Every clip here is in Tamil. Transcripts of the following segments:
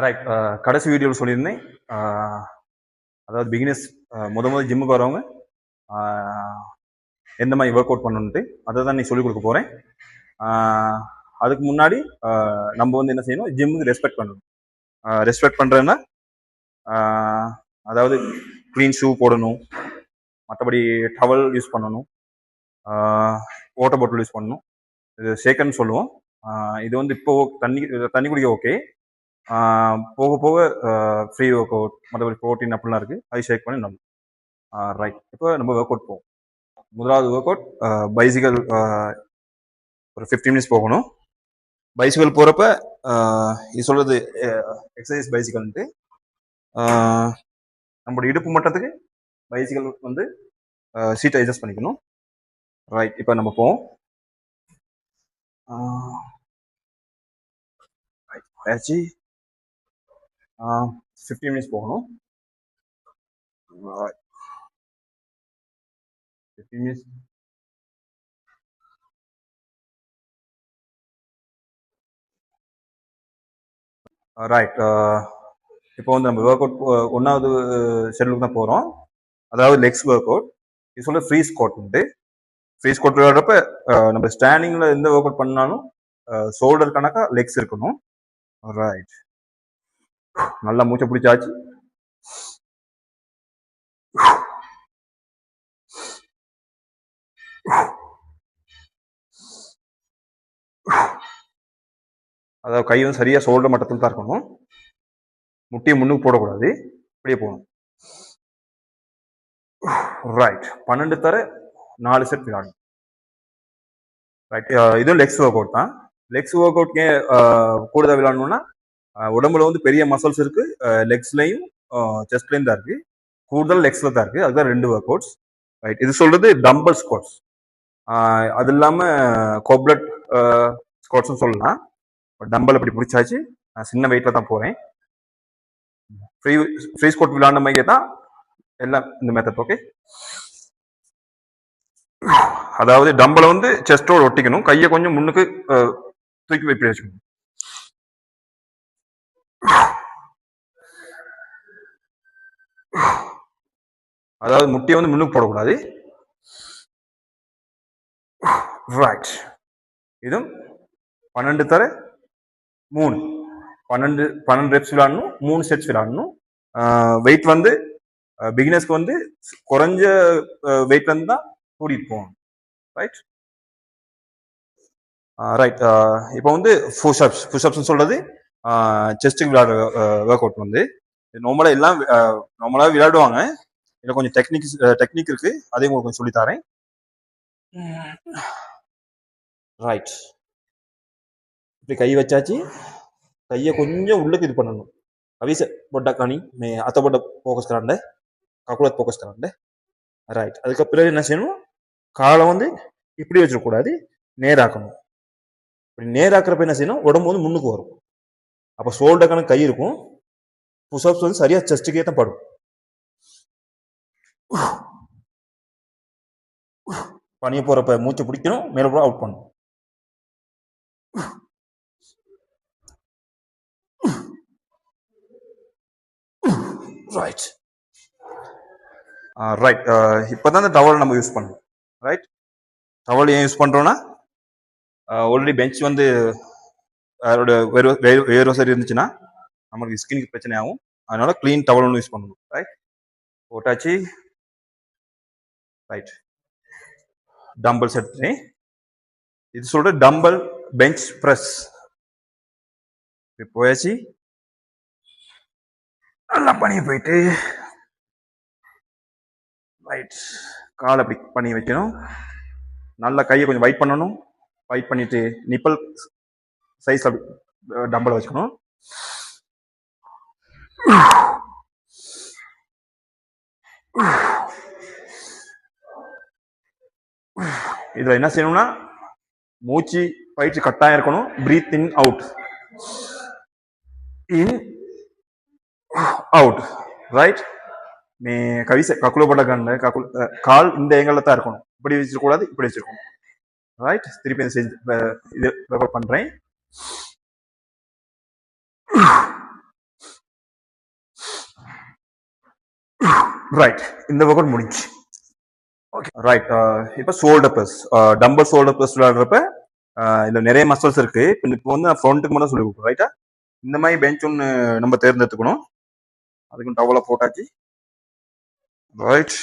ரைட். கடைசி வீடியோவில் சொல்லியிருந்தேன். அதாவது பிகினர்ஸ் முதல் ஜிம்முக்கு வரவங்க எந்த மாதிரி ஒர்க் அவுட் பண்ணணுன்ட்டு அதை தான் நீ சொல்லிக் கொடுக்க போகிறேன். அதுக்கு முன்னாடி நம்ம வந்து என்ன செய்யணும், ஜிம்முக்கு ரெஸ்பெக்ட் பண்ணணும். ரெஸ்பெக்ட் பண்ணுறதுன்னா அதாவது க்ளீன் ஷூ போடணும், மற்றபடி டவல் யூஸ் பண்ணணும், வாட்டர் பாட்டில் யூஸ் பண்ணணும். இது ஷேக்கர்னு சொல்லுவோம். இது வந்து இப்போ தண்ணி குடிக்க ஓகே. போக போக ஃப்ரீ ஒர்க் அவுட், மற்றபடி ப்ரோட்டீன் அப்படிலாம் இருக்குது, அது ஷேக் பண்ணி நம்ம ரைட். இப்போ நம்ம ஒர்க் அவுட் போவோம். முதலாவது ஒர்க் அவுட் பைசிக்கல். ஒரு 15 மினிட்ஸ் போகணும். பைசிக்கல் போகிறப்ப இது சொல்கிறது எக்ஸசைஸ் பைசிக்கல்ன்ட்டு நம்மளோட இடுப்பு மட்டத்துக்கு பைசிக்கல் வந்து சீட்டை அட்ஜஸ்ட் பண்ணிக்கணும். ரைட். இப்போ நம்ம போவோம். ஆச்சு 15 மினிட்ஸ் போகணும். 15 மினிட்ஸ். ரைட். இப்போ வந்து நம்ம ஒர்க் அவுட் ஒன்றாவது ஷெட்யூலுக்கு தான் போகிறோம். அதாவது லெக்ஸ் ஒர்க் அவுட். இது சொல்ல ஃப்ரீ ஸ்குவாட்ன்ட்டு. ஃப்ரீ ஸ்குவாட் விளையாடுறப்ப நம்ம ஸ்டாண்டிங்கில் எந்த ஒர்க் அவுட் பண்ணாலும் ஷோல்டர் கணக்காக லெக்ஸ் இருக்கணும். ரைட். நல்லா மூச்சை பிடிச்சாச்சு. அதாவது கை வந்து சரியாக ஷோல்டர் மட்டத்தில் தான் இருக்கணும். முட்டியை முன்னுக்கு போடக்கூடாது, இப்படியே போகணும். ரைட். 12 தர 4 செட் விளையாடணும். ரைட். இதுவும் லெக்ஸ் ஒர்க் அவுட் தான். லெக்ஸ் ஒர்க் அவுட்கே கூடுதல் விளையாடணும்னா உடம்புல வந்து பெரிய மசில்ஸ் இருக்கு, லெக்ஸ்லையும் செஸ்ட்லையும் தான் இருக்கு. கூடுதல் லெக்ஸ்ல தான் இருக்கு. அதுதான் 2 ஒர்க் அவுட்ஸ். ரைட். இது சொல்றது டம்பல் ஸ்குவாட்ஸ். அது இல்லாம கோப்லெட் ஸ்குவாட்ஸ்னு சொல்லலாம். டம்பல் அப்படி பிடிச்சாச்சு. நான் சின்ன வெயிட்ல தான் போறேன். ஃப்ரீ ஸ்குவாட் விளையாண்ட மாதிரி தான் எல்லாம் இந்த மெத்தட். ஓகே. அதாவது டம்பலை வந்து செஸ்டோட ஒட்டிக்கணும், கையை கொஞ்சம் முன்னுக்கு தூக்கி வைப்பி வச்சுக்கணும். அதாவது முட்டியை வந்து முன்னுக்கு போடக்கூடாது. ரைட். இதுவும் 12 தர 3, 12 ரெப்ஸ் விளையாடணும். 3 செட்ஸ் விளையாடணும். வெயிட் வந்து பிகினர்ஸ்க்கு வந்து குறைஞ்ச வெயிட்ல இருந்து தான் கூட்டிட்டு போகணும். ரைட். ரைட். இப்போ வந்து புஷ்அப்ஸ் சொல்றது செஸ்ட்டுக்கு விளையாடுற ஒர்க் அவுட். வந்து நார்மலாக எல்லாம் நார்மலாக விளையாடுவாங்க. இதில் கொஞ்சம் டெக்னிக் இருக்கு, அதையும் உங்களுக்கு கொஞ்சம் சொல்லித்தரேன். ரைட். இப்படி கை வச்சாச்சு. கையை கொஞ்சம் உள்ளுக்கு இது பண்ணணும். अभी से बड़ा कहानी मैं आता बड़ा focus Karande काकुलत focus Karande. Right. அதுக்கப்புறம் என்ன செய்யணும், காலை வந்து இப்படி வச்சிடக்கூடாது, நேராக்கணும். இப்படி நேராக்கிறப்ப என்ன செய்யணும், உடம்பு வந்து முன்னுக்கு வரும். அப்போ ஷோல்டர் கணக்கு கை இருக்கும். புஷ்அப்ஸ் வந்து சரியா செஸ்ட்டுக்கே தான் படும். பனிய போறப்ப மூச்சை பிடிக்கணும், மேல போட அவுட் பண்ணணும். ரைட். ரைட். இப்போதான் இந்த டவல் நம்ம யூஸ் பண்ணணும். ரைட். டவல் ஏன் யூஸ் பண்றோம்னா, ஆல்ரெடி பெஞ்ச் வந்து அதோட வேறு வசதி இருந்துச்சுன்னா நமக்கு ஸ்கின்னுக்கு பிரச்சனை ஆகும். அதனால கிளீன் டவல் ஒன்று யூஸ் பண்ணணும். ரைட். போட்டாச்சு. ரைட். Dumbbell set. இது சொல்ற டம்பல் பெஞ்ச் பிரஸ். போயாச்சு. நல்லா பண்ணி போயிட்டு ரைட். கால் அப்படி பண்ணி வைக்கணும். நல்லா கையை கொஞ்சம் வைட் பண்ணணும். வைட் பண்ணிட்டு நிப்பல் சைஸ்ல டம்பல் வச்சுக்கணும். இதுல என்ன செய்யணும்னா, மூச்சு பயிற்சி கட்டாயம் இருக்கணும். Breathe in out, in out. Right. நீ கக்குல போட்ட கண்ணு கால் இந்த ஏங்கல்ல தான் இருக்கணும். இப்படி வச்சிருக்கூடாது, இப்படி வச்சிருக்கணும். ரைட். திருப்பி செஞ்சு இது ரெக்கார்ட் பண்றேன். ரைட், இந்த ஒர்க் முடிஞ்சு. Okay right. இப்போ shoulder press, dumbbell shoulder press விளையாடுறப்ப இதுல நிறைய மசில்ஸ் இருக்கு. இப்போ வந்து நான் ஃப்ரண்ட்டுக்கு மட்டும் சொல்லி கொடுக்குறேன். ரைட்டா, இந்த மாதிரி பெஞ்ச் ஒன்று நம்ம தேர்ந்தெடுத்துக்கணும். அதுக்கும் டவலை போட்டாச்சு. ரைட்,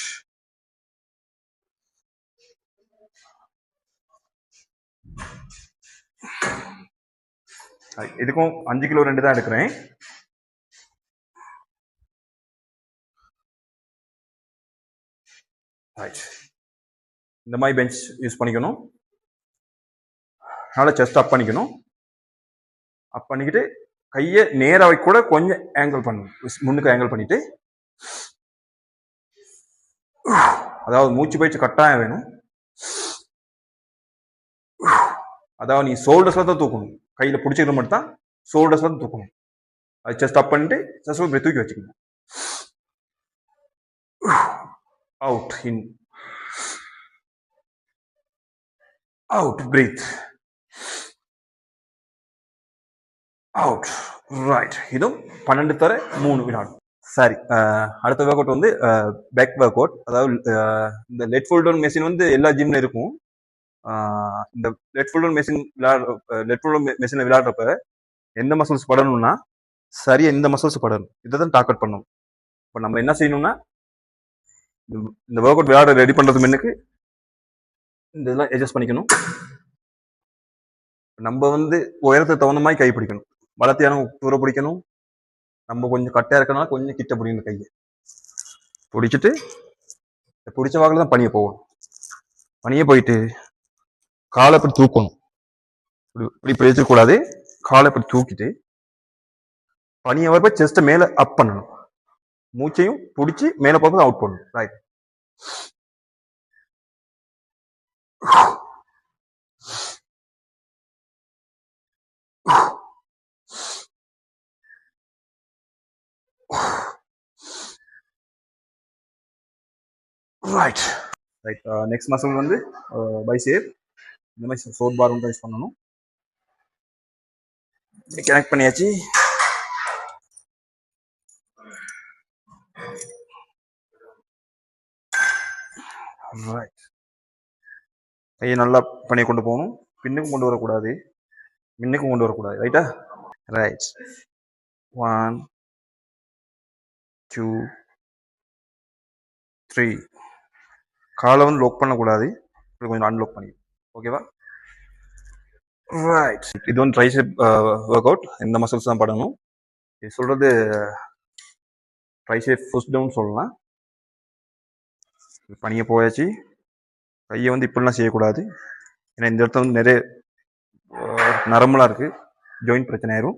இதுக்கும் 5 கிலோ 2 தான் எடுக்கிறேன். ரைட், இந்த மாதிரி பெஞ்ச் யூஸ் பண்ணிக்கணும். நல்லா செஸ்ட் அப் பண்ணிக்கணும். அப் பண்ணிக்கிட்டு கையை நேராக கூட கொஞ்சம் ஆங்கிள் பண்ணணும். முன்னுக்கு ஆங்கிள் பண்ணிட்டு, அதாவது மூச்சு பயிற்சி கட்டாயம் வேணும். அதாவது நீ ஷோல்டர்ஸ்ல தான் தூக்கணும், கையில பிடிச்சிக்கிற மட்டும் தான் ஷோல்டர்ஸ்ல தான் தூக்கணும். அது செஸ்ட் அப் பண்ணிட்டு செஸ்ட் இப்படி தூக்கி வச்சுக்கணும். Out, in, out, breath, out. Right, இதுவும் 12 தர 3 வினாடி. சரி, அடுத்த ஒர்க் அவுட் வந்து பேக் ஒர்க் அவுட். அதாவது இந்த லெட் புல் டவுன் மெஷின் வந்து எல்லா ஜிம்ல இருக்கும். இந்த லெட் புல் டவுன் மெஷின்ல விளையாடுறப்ப எந்த மசில்ஸ் படணும்னா சரியா இந்த மசில்ஸ் படணும். இதை தான் டார்கெட் பண்ணணும். இப்போ நம்ம என்ன செய்யணும்னா, இந்த ஒர்க் அவுட் விளையாட ரெடி பண்றது முன்னுக்கு இந்த இதெல்லாம் அட்ஜஸ்ட் பண்ணிக்கணும். நம்ம வந்து உயரத்துக்கு தகுந்த மாதிரி கை பிடிக்கணும். வளர்த்தியான தூர பிடிக்கணும். நம்ம கொஞ்சம் கட்டையா இருக்கனால கொஞ்சம் கிட்ட பிடிக்கணும். கையை பிடிச்சிட்டு பிடிச்ச வாக்கில் தான் பனியை போகணும். பனியே போயிட்டு காலை இப்படி தூக்கணும். இப்படி பிடிச்சிடக்கூடாது. காலை இப்படி தூக்கிட்டு பனியை வரப்ப செஸ்ட்டை மேலே அப் பண்ணணும். மூச்சையும் பிடிச்சி மேலே போக அவுட் பண்ணணும். Right, right, right. Next muscle வந்து பைசெப். இந்த மாதிரி ஷோல்டர் பார் வந்து யூஸ் பண்ணணும். கனெக்ட் பண்ணியாச்சு. ரைட், கையை நல்லா பண்ணி கொண்டு போகணும். பின்னுக்கும் கொண்டு வரக்கூடாது, முன்னுக்கும் கொண்டு வரக்கூடாது. ரைட்டா, ரைட். 1 2 3. காலை வந்து லாக் பண்ணக்கூடாது, கொஞ்சம் அன்லாக் பண்ணி. ஓகேவா, ரைட். இது வந்து ட்ரைசெப் ஒர்க் அவுட். இந்த மசில்ஸ் தான் பண்ணணும். இது சொல்றது ட்ரைசெப் புஷ் டவுன் சொல்லலாம். பனியை போயாச்சு. கையை வந்து இப்படிலாம் செய்யக்கூடாது. ஏன்னா இந்த இடத்துல வந்து நிறைய நரம்புலாம் இருக்கு, ஜாயிண்ட் பிரச்சனை ஆயிரும்.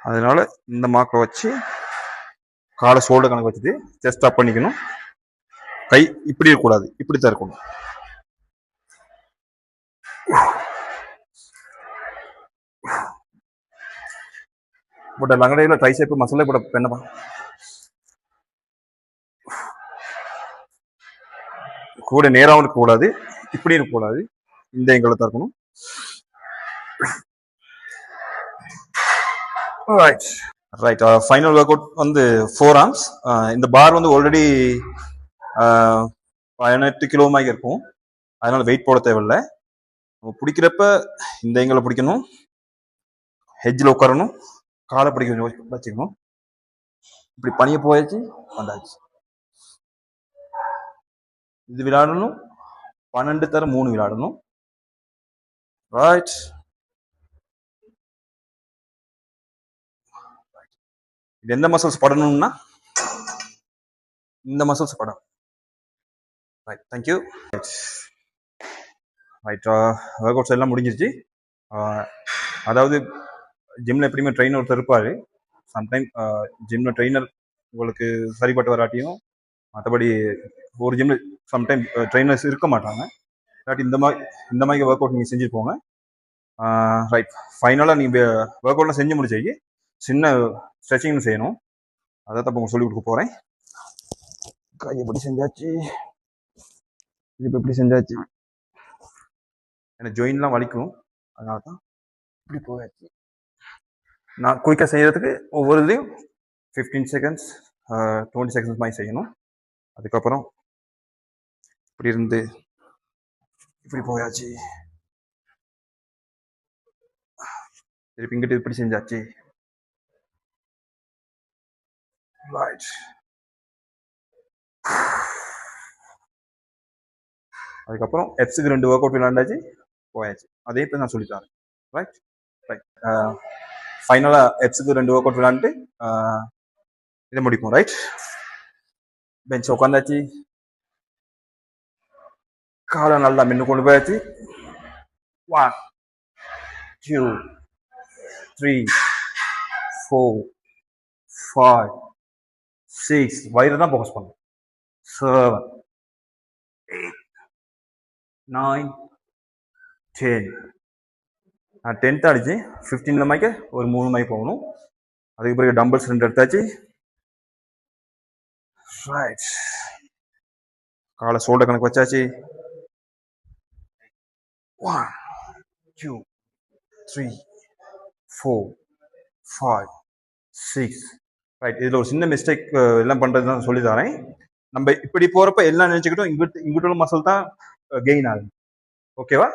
அதனால இந்த மார்க்கை வச்சு காலை ஷோல்டர் கணக்கு வச்சுட்டு செஸ்ட் அப் பண்ணிக்கணும். கை இப்படி இருக்கக்கூடாது, இப்படி தான் இருக்கணும். பட் லங்கடையில் ட்ரைசெப் மசாலா கூட என்னப்பா கூட நேராகவும் இருக்கக்கூடாது, இப்படி இருக்கக்கூடாது, இந்த எங்களை தான் இருக்கணும். Right, right. Final work out வந்து 4 ஆர்ம்ஸ். இந்த பார் வந்து ஆல்ரெடி 18 கிலோ மாதிரி இருக்கும். அதனால வெயிட் போட தேவையில்லை. பிடிக்கிறப்ப இந்த எங்களை பிடிக்கணும், ஹெட்ஜில் உட்காரணும், காலை பிடிக்க வச்சுக்கணும். இப்படி பனியை போயாச்சு, வந்தாச்சு. இது விளையாடணும். 12 தர 3 விளையாடணும். ரைட், இது எந்த மசில்ஸ் படணும்னா இந்த மசில்ஸ் படம். Right, thank you. Right, work outs எல்லாம் முடிஞ்சிருச்சு. அதாவது ஜிம்ல எப்படியுமே ட்ரெயினர் ஒருத்தர் இருப்பாரு. சம்டைம் ஜிம்ல ட்ரெயினர் உங்களுக்கு சரிப்பட்டு வராட்டியும், மற்றபடி ஒரு ஜிம்ல சம்டைம் ட்ரெயினர்ஸ் இருக்க மாட்டாங்க. இல்லாட்டி இந்த மாதிரி ஒர்க் அவுட் நீங்கள் செஞ்சுட்டு போங்க. ரைட், ஃபைனலாக நீங்கள் ஒர்க் அவுட்லாம் செஞ்சு முடிச்சு சின்ன ஸ்ட்ரெச்சிங் செய்யணும். அதை தான் உங்களுக்கு சொல்லிக் கொடுக்க போகிறேன். கை எப்படி செஞ்சாச்சு, இப்போ எப்படி செஞ்சாச்சு. எனக்கு ஜாயின்லாம் வலிக்கும், அதனால தான் இப்படி போயாச்சு. நான் குயிக்காக செய்யறதுக்கு ஒவ்வொரு இதையும் 15 செகண்ட்ஸ் 20 செகண்ட்ஸ் மாதிரி செய்யணும். அதுக்கப்புறம் இப்படி இருந்து இப்படி போயாச்சு, திருப்பி இங்கிட்டு இப்படி செஞ்சாச்சு. ரைட். அதுக்கப்புறம் எப்ஸுக்கு 2 ஒர்க் அவுட் விளையாண்டாச்சு, போயாச்சு. அதே இப்போ நான் சொல்லித்தரேன். Right right. ஃபைனலாக எப்ஸுக்கு 2 ஒர்க் அவுட் விளையாண்டு இதை முடிப்போம். ரைட். பெஞ்ச் உட்காந்தாச்சு, காலை நல்லா மின்னு கொண்டு போயாச்சு. 1 2 3 4 5 6 வயிறு தான் ஃபோக்கஸ் பண்ணும். 7 8 9 10. நான் 10th அடிச்சு 15 மைக்கு ஒரு 3 மைக்கு போகணும். அதுக்கு பிறகு டம்பிள்ஸ் 2 எடுத்தாச்சு. ரைட். காலை ஷோல்டர் கணக்கு வச்சாச்சு. 1 2 3 4 5 6. ரைட். இதில் ஒரு சின்ன மிஸ்டேக் எல்லாம் பண்ணுறது தான் சொல்லி தரேன். நம்ம இப்படி போகிறப்ப எல்லாம் நினச்சிக்கிட்டோம் இங்கிட்டுள்ள மசில் தான் கெயின் ஆகும். ஓகேவா?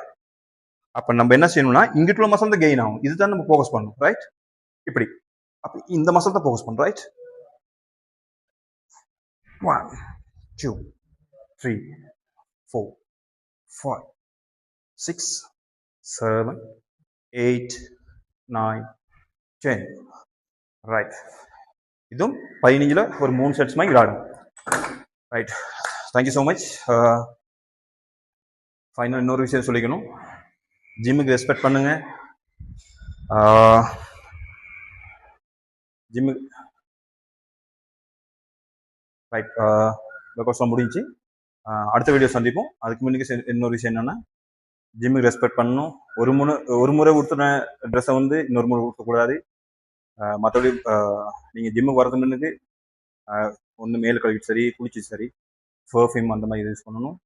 அப்போ நம்ம என்ன செய்யணும்னா இங்கிட்டுள்ள மசில் தான் கெயின் ஆகும். இதுதான் நம்ம ஃபோக்கஸ் பண்ணணும். ரைட். இப்படி அப்போ இந்த மசில் தான் ஃபோக்கஸ் பண்ணும். ரைட். 1 2 3 4 5 6 7 8 9 10. ரைட். இதுவும் 15ல் ஒரு 3 செட்ஸ் மாதிரி விளையாடும். Right. Thank you so much. Final இன்னொரு விஷயம் சொல்லிக்கணும், ஜிம்முக்கு ரெஸ்பெக்ட் பண்ணுங்க. Gym right. கோர்ஸ்லாம் முடிஞ்சு அடுத்த வீடியோ சந்திப்போம். அதுக்கு முன்னாடி இன்னொரு விஷயம் என்னன்னா, ஜிம்முக்கு ரெஸ்பெக்ட் பண்ணணும். ஒரு முறை உடுத்தின ட்ரெஸ்ஸை வந்து இன்னொரு முறை உடுத்தக்கூடாது. மற்றபடி நீங்கள் ஜிம்முக்கு வரது முன்னுக்கு ஒன்று மேல் கழுவிட்டு சரி, குளிச்சு சரி, பர்ஃப்யூம் அந்த மாதிரி யூஸ் பண்ணணும்.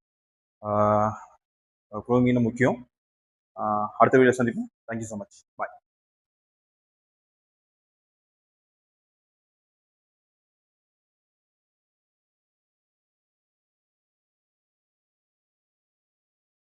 க்ரூமிங்னு முக்கியம். அடுத்த வீடியோ சந்திப்போம். Thank you so much. பாய்.